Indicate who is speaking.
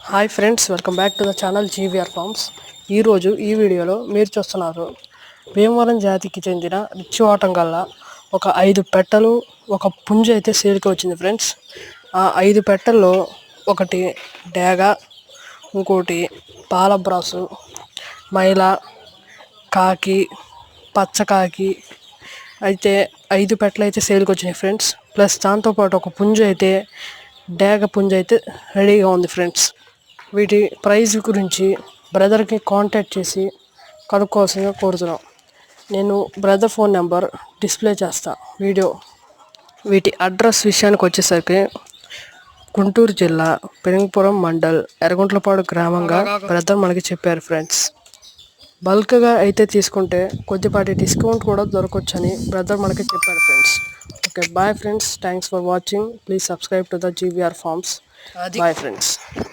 Speaker 1: Hi friends, welcome back to the channel GVR farms. ఈరోజు ఈ వీడియోలో మీరు చూస్తున్నారు భీమవరం జాతికి చెందిన రిచ్చివాటం గల్ల ఒక 5 పెట్టలు ఒక పుంజు అయితే సేల్కి వచ్చింది ఫ్రెండ్స్. ఆ 5 పెట్టల్లో ఒకటి డేగ, ఇంకోటి పాలబ్రాసు, మైల, కాకి, పచ్చకాకి అయితే 5 పెట్టలు అయితే సేల్కి వచ్చినాయి ఫ్రెండ్స్. ప్లస్ దాంతోపాటు ఒక పుంజు అయితే డేగ పుంజు అయితే రెడీగా ఉంది ఫ్రెండ్స్. వీటి ప్రైస్ గురించి బ్రదర్కి కాంటాక్ట్ చేసి కనుక్కోవాల్సిందిగా కోరుతున్నాం. నేను బ్రదర్ ఫోన్ నెంబర్ డిస్ప్లే చేస్తా వీడియో. వీటి అడ్రస్ విషయానికి వచ్చేసరికి గుంటూరు జిల్లా పెనుగుపురం మండల్ ఎర్రగుంట్లపాడు గ్రామంగా బ్రదర్ మనకి చెప్పారు ఫ్రెండ్స్. బల్క్గా అయితే తీసుకుంటే కొద్దిపాటి డిస్కౌంట్ కూడా దొరకొచ్చని బ్రదర్ మనకి చెప్పారు friends. Okay, bye friends. Thanks for watching. Please subscribe to the GVR farms. Bye friends.